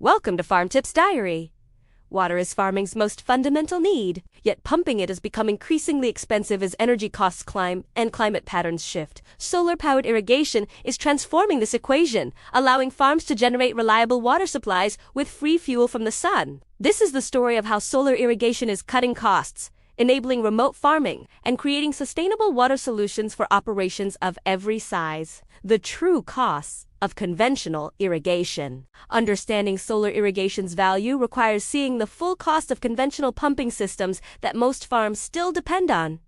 Welcome to Farmtips Diary. Water is farming's most fundamental need, yet pumping it has become increasingly expensive as energy costs climb and climate patterns shift. Solar-powered irrigation is transforming this equation, allowing farms to generate reliable water supplies with free fuel from the sun. This is the story of how solar irrigation is cutting costs, enabling remote farming, and creating sustainable water solutions for operations of every size. The true costs of conventional irrigation. Understanding solar irrigation's value requires seeing the full cost of conventional pumping systems that most farms still depend on.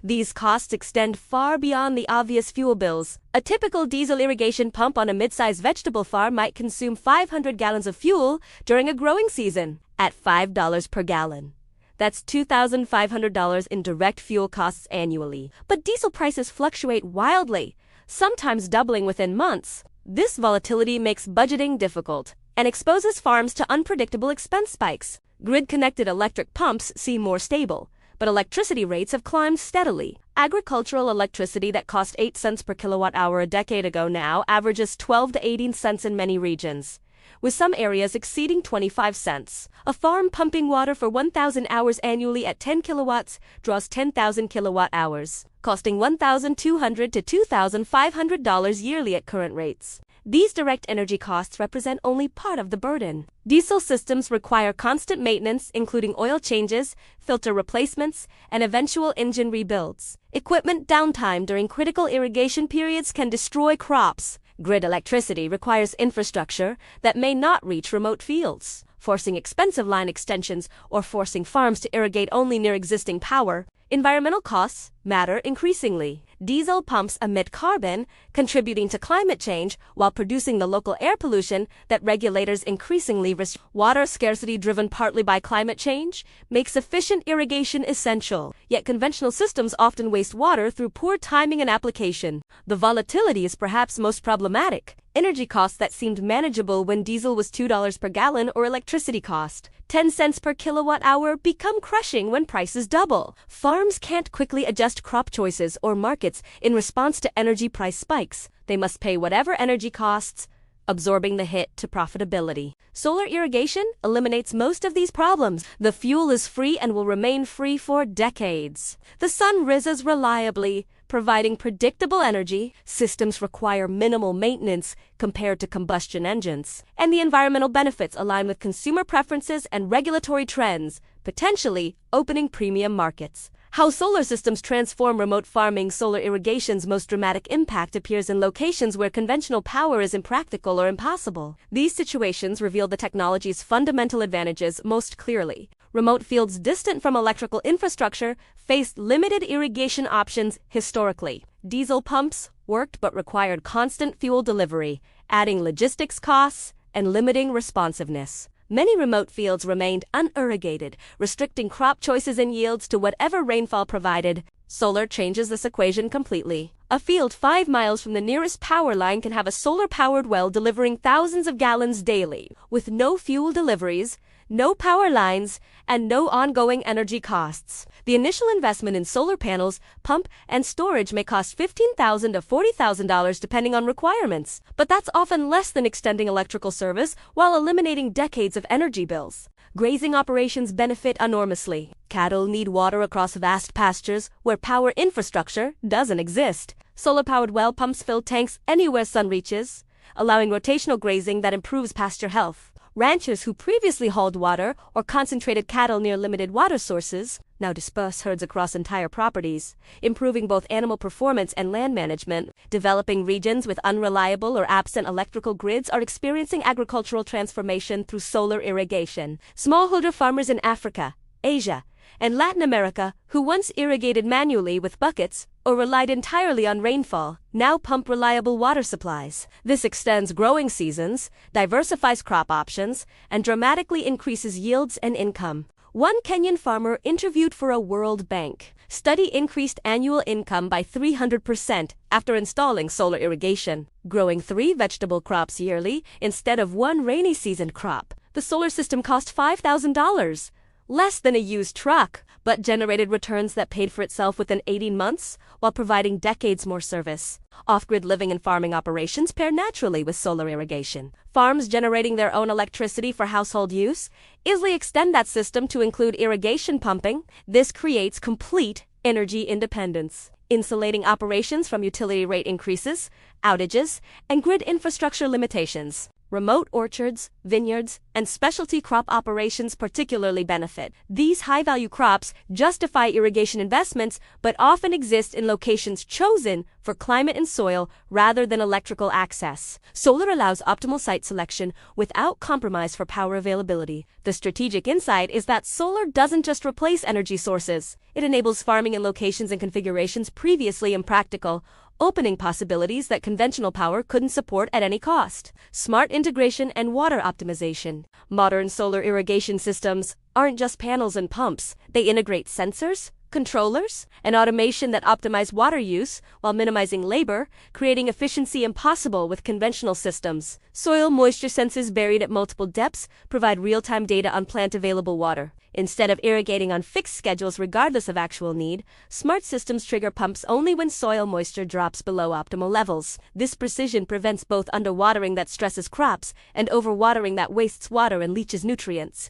These costs extend far beyond the obvious fuel bills. A typical diesel irrigation pump on a mid-sized vegetable farm might consume 500 gallons of fuel during a growing season at $5 per gallon. That's $2,500 in direct fuel costs annually. But diesel prices fluctuate wildly, sometimes doubling within months. This volatility makes budgeting difficult and exposes farms to unpredictable expense spikes. Grid-connected electric pumps seem more stable, but electricity rates have climbed steadily. Agricultural electricity that cost 8 cents per kilowatt hour a decade ago now averages 12 to 18 cents in many regions, with some areas exceeding 25 cents. A farm pumping water for 1,000 hours annually at 10 kilowatts draws 10,000 kilowatt hours, costing $1,200 to $2,500 yearly at current rates. These direct energy costs represent only part of the burden. Diesel systems require constant maintenance, including oil changes, filter replacements, and eventual engine rebuilds. Equipment downtime during critical irrigation periods can destroy crops. Grid electricity requires infrastructure that may not reach remote fields, forcing expensive line extensions or forcing farms to irrigate only near existing power. Environmental costs matter increasingly. Diesel pumps emit carbon, contributing to climate change while producing the local air pollution that regulators increasingly restrict. Water scarcity, driven partly by climate change, makes efficient irrigation essential. Yet conventional systems often waste water through poor timing and application. The volatility is perhaps most problematic. Energy costs that seemed manageable when diesel was $2 per gallon or electricity cost 10 cents per kilowatt hour become crushing when prices double. Farms can't quickly adjust crop choices or markets in response to energy price spikes. They must pay whatever energy costs, absorbing the hit to profitability. Solar irrigation eliminates most of these problems. The fuel is free and will remain free for decades. The sun rises reliably, providing predictable energy. Systems require minimal maintenance compared to combustion engines. And the environmental benefits align with consumer preferences and regulatory trends, potentially opening premium markets. How solar systems transform remote farming. Solar irrigation's most dramatic impact appears in locations where conventional power is impractical or impossible. These situations reveal the technology's fundamental advantages most clearly. Remote fields distant from electrical infrastructure faced limited irrigation options historically. Diesel pumps worked but required constant fuel delivery, adding logistics costs and limiting responsiveness. Many remote fields remained unirrigated, restricting crop choices and yields to whatever rainfall provided. Solar changes this equation completely. A field 5 miles from the nearest power line can have a solar-powered well delivering thousands of gallons daily, with no fuel deliveries, no power lines, and no ongoing energy costs. The initial investment in solar panels, pump, and storage may cost $15,000 to $40,000 depending on requirements, but that's often less than extending electrical service while eliminating decades of energy bills. Grazing operations benefit enormously. Cattle need water across vast pastures where power infrastructure doesn't exist. Solar-powered well pumps fill tanks anywhere sun reaches, allowing rotational grazing that improves pasture health. Ranchers who previously hauled water or concentrated cattle near limited water sources now disperse herds across entire properties, improving both animal performance and land management. Developing regions with unreliable or absent electrical grids are experiencing agricultural transformation through solar irrigation. Smallholder farmers in Africa, Asia, and Latin America, who once irrigated manually with buckets or relied entirely on rainfall, now pump reliable water supplies. This extends growing seasons, diversifies crop options, and dramatically increases yields and income. One Kenyan farmer interviewed for a World Bank study increased annual income by 300% after installing solar irrigation, growing 3 vegetable crops yearly instead of 1 rainy season crop. The solar system cost $5,000. Less than a used truck, but generated returns that paid for itself within 18 months while providing decades more service. Off-grid living and farming operations pair naturally with solar irrigation. Farms generating their own electricity for household use easily extend that system to include irrigation pumping. This creates complete energy independence, insulating operations from utility rate increases, outages, and grid infrastructure limitations. Remote orchards, vineyards, and specialty crop operations particularly benefit. These high-value crops justify irrigation investments but often exist in locations chosen for climate and soil rather than electrical access. Solar allows optimal site selection without compromise for power availability. The strategic insight is that solar doesn't just replace energy sources. It enables farming in locations and configurations previously impractical, opening possibilities that conventional power couldn't support at any cost. Smart integration and water optimization. Modern solar irrigation systems aren't just panels and pumps. They integrate sensors, controllers, and automation that optimize water use while minimizing labor, creating efficiency impossible with conventional systems. Soil moisture sensors buried at multiple depths provide real-time data on plant-available water. Instead of irrigating on fixed schedules regardless of actual need, smart systems trigger pumps only when soil moisture drops below optimal levels. This precision prevents both underwatering that stresses crops and overwatering that wastes water and leaches nutrients.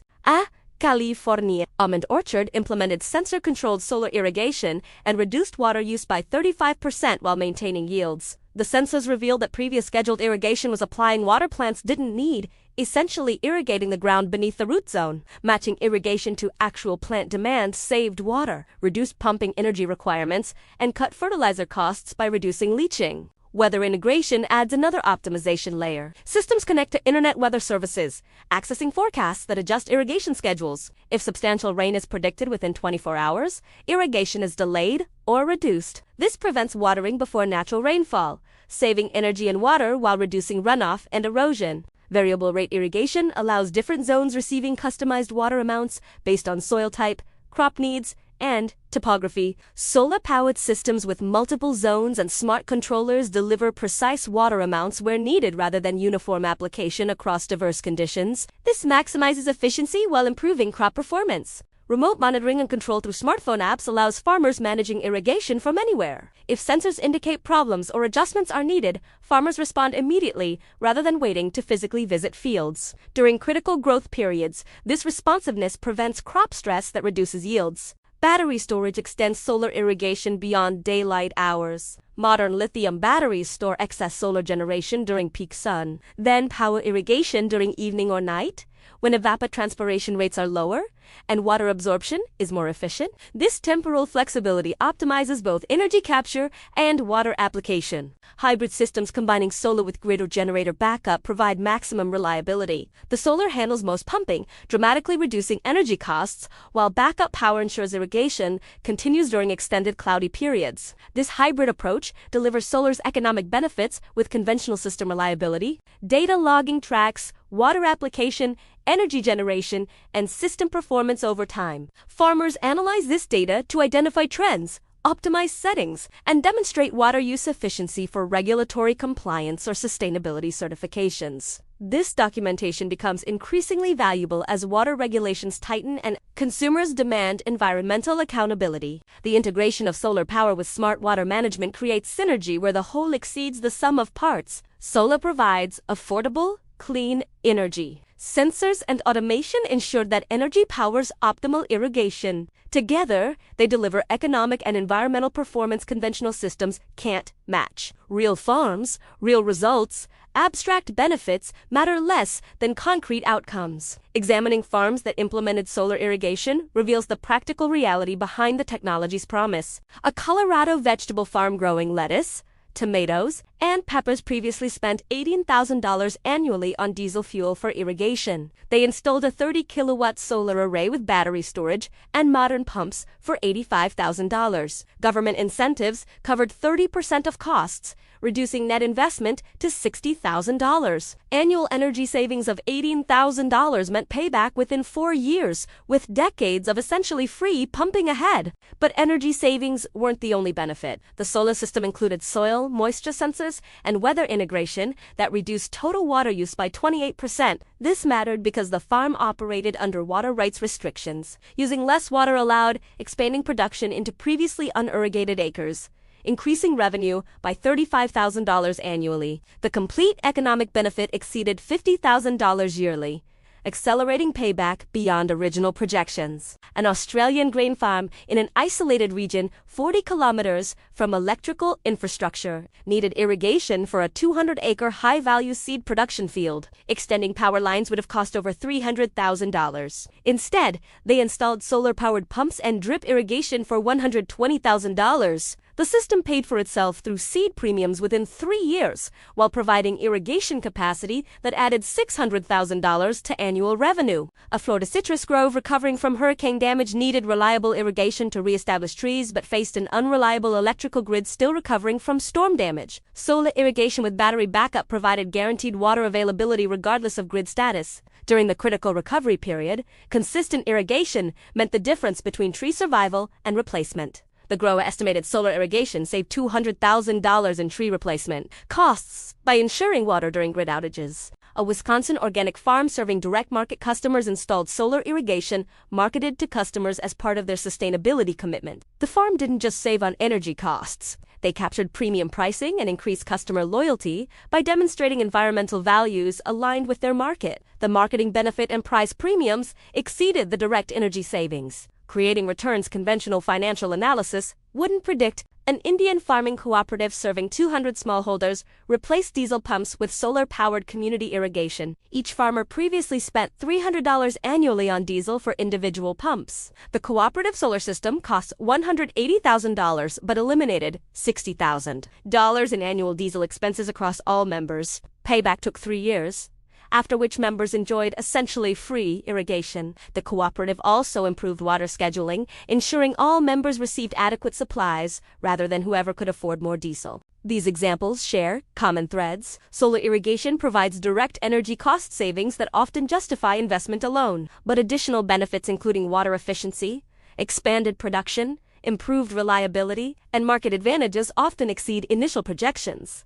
California almond orchard implemented sensor-controlled solar irrigation and reduced water use by 35% while maintaining yields. The sensors revealed that previous scheduled irrigation was applying water plants didn't need, essentially irrigating the ground beneath the root zone. Matching irrigation to actual plant demand saved water, reduced pumping energy requirements, and cut fertilizer costs by reducing leaching. Weather integration adds another optimization layer. Systems connect to internet weather services, accessing forecasts that adjust irrigation schedules. If substantial rain is predicted within 24 hours, irrigation is delayed or reduced. This prevents watering before natural rainfall, saving energy and water while reducing runoff and erosion. Variable rate irrigation allows different zones receiving customized water amounts based on soil type, crop needs, and topography. Solar-powered systems with multiple zones and smart controllers deliver precise water amounts where needed rather than uniform application across diverse conditions. This maximizes efficiency while improving crop performance. Remote monitoring and control through smartphone apps allows farmers managing irrigation from anywhere. If sensors indicate problems or adjustments are needed, farmers respond immediately rather than waiting to physically visit fields. During critical growth periods, this responsiveness prevents crop stress that reduces yields. Battery storage extends solar irrigation beyond daylight hours. Modern lithium batteries store excess solar generation during peak sun, then power irrigation during evening or night, when evapotranspiration rates are lower and water absorption is more efficient. This temporal flexibility optimizes both energy capture and water application. Hybrid systems combining solar with grid or generator backup provide maximum reliability. The solar handles most pumping, dramatically reducing energy costs, while backup power ensures irrigation continues during extended cloudy periods. This hybrid approach delivers solar's economic benefits with conventional system reliability. Data logging tracks water application, energy generation, and system performance over time. Farmers analyze this data to identify trends, optimize settings, and demonstrate water use efficiency for regulatory compliance or sustainability certifications. This documentation becomes increasingly valuable as water regulations tighten and consumers demand environmental accountability. The integration of solar power with smart water management creates synergy where the whole exceeds the sum of parts. Solar provides affordable, clean energy. Sensors and automation ensure that energy powers optimal irrigation. Together, they deliver economic and environmental performance conventional systems can't match. Real farms, real results, abstract benefits matter less than concrete outcomes. Examining farms that implemented solar irrigation reveals the practical reality behind the technology's promise. A Colorado vegetable farm growing lettuce, tomatoes, and peppers previously spent $18,000 annually on diesel fuel for irrigation. They installed a 30-kilowatt solar array with battery storage and modern pumps for $85,000. Government incentives covered 30% of costs, reducing net investment to $60,000. Annual energy savings of $18,000 meant payback within 4 years, with decades of essentially free pumping ahead. But energy savings weren't the only benefit. The solar system included soil, moisture sensors, and weather integration that reduced total water use by 28%. This mattered because the farm operated under water rights restrictions, using less water allowed, expanding production into previously unirrigated acres, increasing revenue by $35,000 annually. The complete economic benefit exceeded $50,000 yearly, accelerating payback beyond original projections. An Australian grain farm in an isolated region 40 kilometers from electrical infrastructure needed irrigation for a 200-acre high-value seed production field. Extending power lines would have cost over $300,000. Instead, they installed solar-powered pumps and drip irrigation for $120,000. The system paid for itself through seed premiums within 3 years, while providing irrigation capacity that added $600,000 to annual revenue. A Florida citrus grove recovering from hurricane damage needed reliable irrigation to reestablish trees but faced an unreliable electrical grid still recovering from storm damage. Solar irrigation with battery backup provided guaranteed water availability regardless of grid status. During the critical recovery period, consistent irrigation meant the difference between tree survival and replacement. The grower estimated solar irrigation saved $200,000 in tree replacement costs by ensuring water during grid outages. A Wisconsin organic farm serving direct market customers installed solar irrigation marketed to customers as part of their sustainability commitment. The farm didn't just save on energy costs. They captured premium pricing and increased customer loyalty by demonstrating environmental values aligned with their market. The marketing benefit and price premiums exceeded the direct energy savings, creating returns conventional financial analysis wouldn't predict. An Indian farming cooperative serving 200 smallholders replaced diesel pumps with solar-powered community irrigation. Each farmer previously spent $300 annually on diesel for individual pumps. The cooperative solar system cost $180,000 but eliminated $60,000 in annual diesel expenses across all members. Payback took 3 years, after which members enjoyed essentially free irrigation. The cooperative also improved water scheduling, ensuring all members received adequate supplies rather than whoever could afford more diesel. These examples share common threads. Solar irrigation provides direct energy cost savings that often justify investment alone, but additional benefits including water efficiency, expanded production, improved reliability, and market advantages often exceed initial projections.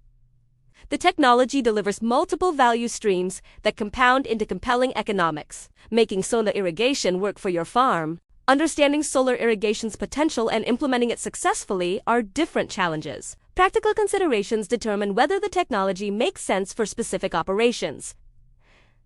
The technology delivers multiple value streams that compound into compelling economics, making solar irrigation work for your farm. Understanding solar irrigation's potential and implementing it successfully are different challenges. Practical considerations determine whether the technology makes sense for specific operations.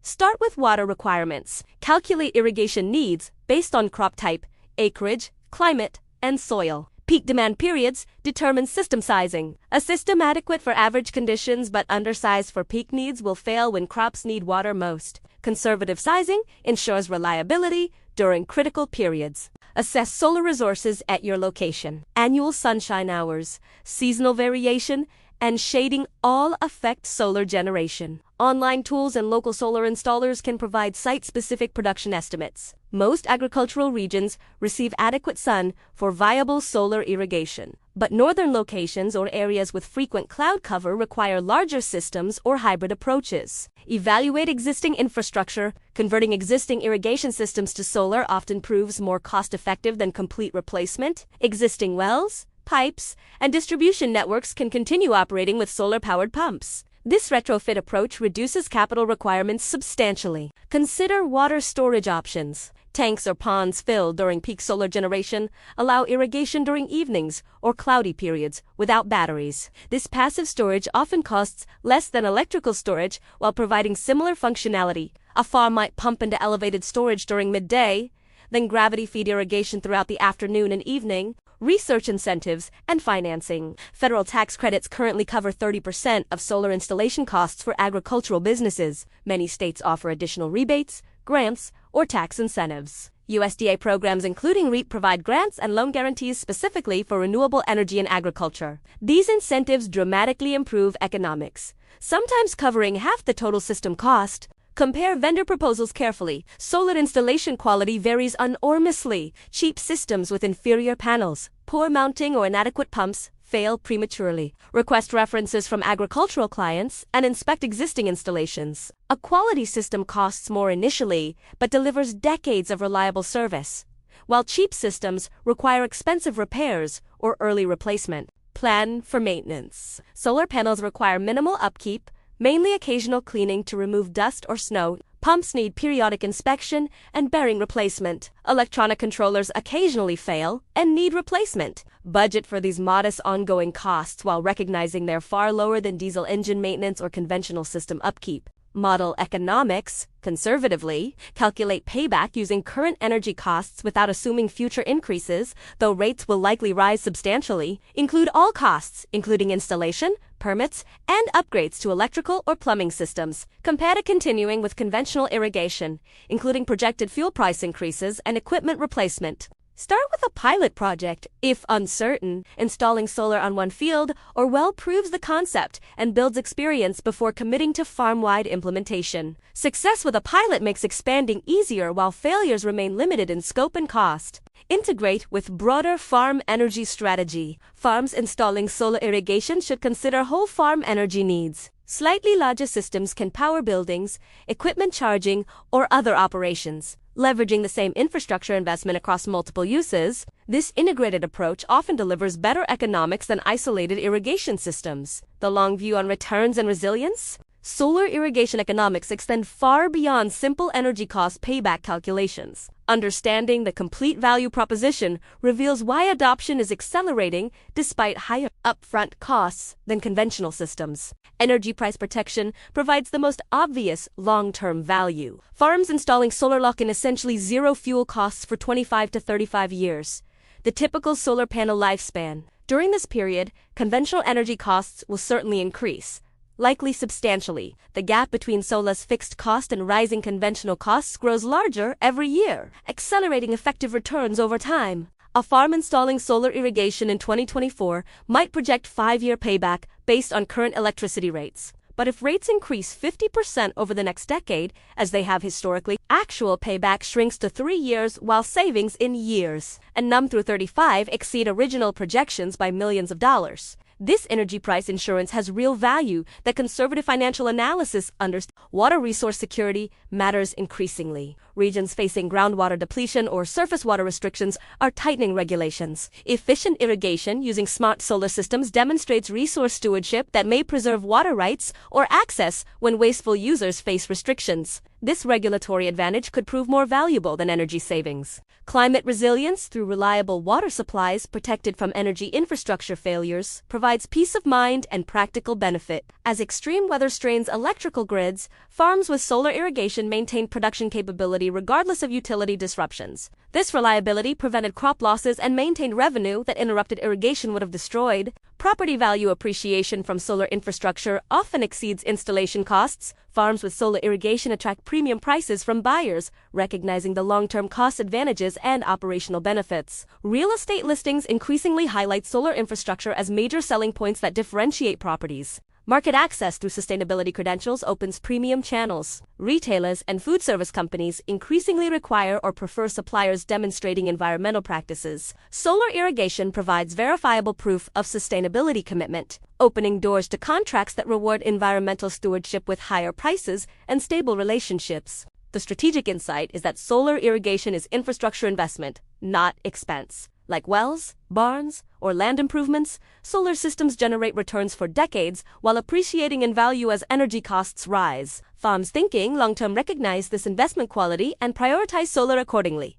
Start with water requirements. Calculate irrigation needs based on crop type, acreage, climate, and soil. Peak demand periods determine system sizing. A system adequate for average conditions but undersized for peak needs will fail when crops need water most. Conservative sizing ensures reliability during critical periods. Assess solar resources at your location. Annual sunshine hours, seasonal variation, and shading all affect solar generation. Online tools and local solar installers can provide site-specific production estimates. Most agricultural regions receive adequate sun for viable solar irrigation, but northern locations or areas with frequent cloud cover require larger systems or hybrid approaches. Evaluate existing infrastructure. Converting existing irrigation systems to solar often proves more cost-effective than complete replacement. Existing wells, pipes, and distribution networks can continue operating with solar-powered pumps. This retrofit approach reduces capital requirements substantially. Consider water storage options. Tanks or ponds filled during peak solar generation allow irrigation during evenings or cloudy periods without batteries. This passive storage often costs less than electrical storage while providing similar functionality. A farm might pump into elevated storage during midday, then gravity feed irrigation throughout the afternoon and evening. Research incentives and financing. Federal tax credits currently cover 30% of solar installation costs for agricultural businesses. Many states offer additional rebates, grants, or tax incentives. USDA programs including REAP provide grants and loan guarantees specifically for renewable energy in agriculture. These incentives dramatically improve economics, sometimes covering half the total system cost. Compare vendor proposals carefully. Solar installation quality varies enormously. Cheap systems with inferior panels, poor mounting, or inadequate pumps fail prematurely. Request references from agricultural clients and inspect existing installations. A quality system costs more initially, but delivers decades of reliable service, while cheap systems require expensive repairs or early replacement. Plan for maintenance. Solar panels require minimal upkeep, mainly occasional cleaning to remove dust or snow. Pumps need periodic inspection and bearing replacement. Electronic controllers occasionally fail and need replacement. Budget for these modest ongoing costs while recognizing they're far lower than diesel engine maintenance or conventional system upkeep. Model economics, conservatively, calculate payback using current energy costs without assuming future increases, though rates will likely rise substantially. Include all costs, including installation, permits, and upgrades to electrical or plumbing systems. Compare to continuing with conventional irrigation, including projected fuel price increases and equipment replacement. Start with a pilot project. If uncertain, installing solar on one field or well proves the concept and builds experience before committing to farm-wide implementation. Success with a pilot makes expanding easier while failures remain limited in scope and cost. Integrate with broader farm energy strategy. Farms installing solar irrigation should consider whole farm energy needs. Slightly larger systems can power buildings, equipment charging, or other operations. Leveraging the same infrastructure investment across multiple uses, this integrated approach often delivers better economics than isolated irrigation systems. The long view on returns and resilience? Solar irrigation economics extend far beyond simple energy cost payback calculations. Understanding the complete value proposition reveals why adoption is accelerating despite higher upfront costs than conventional systems. Energy price protection provides the most obvious long-term value. Farms installing solar lock in essentially zero fuel costs for 25 to 35 years, the typical solar panel lifespan. During this period, conventional energy costs will certainly increase, likely substantially. The gap between solar's fixed cost and rising conventional costs grows larger every year, accelerating effective returns over time. A farm installing solar irrigation in 2024 might project 5-year payback based on current electricity rates. But if rates increase 50% over the next decade, as they have historically, actual payback shrinks to 3 years while savings in years, and num through 35 exceed original projections by millions of dollars. This energy price insurance has real value that conservative financial analysis understands. Water resource security matters increasingly. Regions facing groundwater depletion or surface water restrictions are tightening regulations. Efficient irrigation using smart solar systems demonstrates resource stewardship that may preserve water rights or access when wasteful users face restrictions. This regulatory advantage could prove more valuable than energy savings. Climate resilience through reliable water supplies protected from energy infrastructure failures provides peace of mind and practical benefit. As extreme weather strains electrical grids, farms with solar irrigation maintain production capability regardless of utility disruptions. This reliability prevented crop losses and maintained revenue that interrupted irrigation would have destroyed. Property value appreciation from solar infrastructure often exceeds installation costs. Farms with solar irrigation attract premium prices from buyers, recognizing the long-term cost advantages and operational benefits. Real estate listings increasingly highlight solar infrastructure as major selling points that differentiate properties. Market access through sustainability credentials opens premium channels. Retailers and food service companies increasingly require or prefer suppliers demonstrating environmental practices. Solar irrigation provides verifiable proof of sustainability commitment, opening doors to contracts that reward environmental stewardship with higher prices and stable relationships. The strategic insight is that solar irrigation is infrastructure investment, not expense. Like wells, barns, or land improvements, solar systems generate returns for decades while appreciating in value as energy costs rise. Farms thinking long-term recognize this investment quality and prioritize solar accordingly.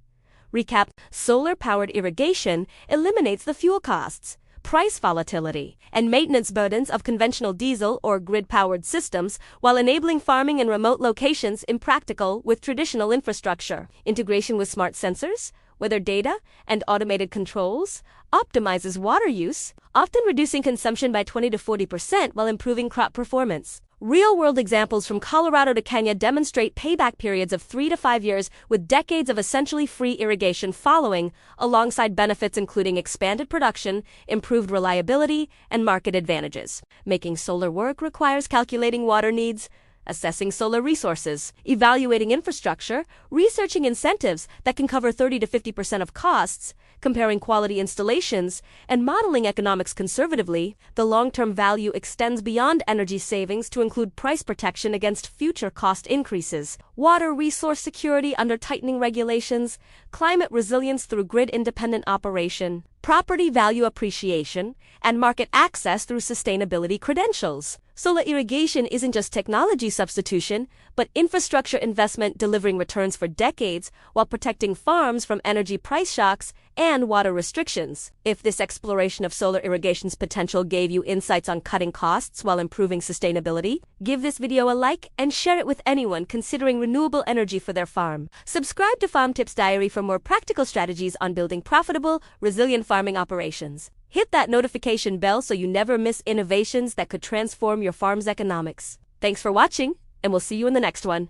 Recap: solar-powered irrigation eliminates the fuel costs, price volatility, and maintenance burdens of conventional diesel or grid-powered systems while enabling farming in remote locations impractical with traditional infrastructure. Integration with smart sensors, weather data, and automated controls optimizes water use, often reducing consumption by 20 to 40% while improving crop performance. Real-world examples from Colorado to Kenya demonstrate payback periods of 3 to 5 years with decades of essentially free irrigation following, alongside benefits including expanded production, improved reliability, and market advantages. Making solar work requires calculating water needs, assessing solar resources, evaluating infrastructure, researching incentives that can cover 30 to 50% of costs, comparing quality installations, and modeling economics conservatively. The long-term value extends beyond energy savings to include price protection against future cost increases, water resource security under tightening regulations, climate resilience through grid-independent operation, property value appreciation, and market access through sustainability credentials. Solar irrigation isn't just technology substitution, but infrastructure investment delivering returns for decades while protecting farms from energy price shocks and water restrictions. If this exploration of solar irrigation's potential gave you insights on cutting costs while improving sustainability, give this video a like and share it with anyone considering renewable energy for their farm. Subscribe to Farmtips Diary for more practical strategies on building profitable, resilient farming operations. Hit that notification bell so you never miss innovations that could transform your farm's economics. Thanks for watching, and we'll see you in the next one.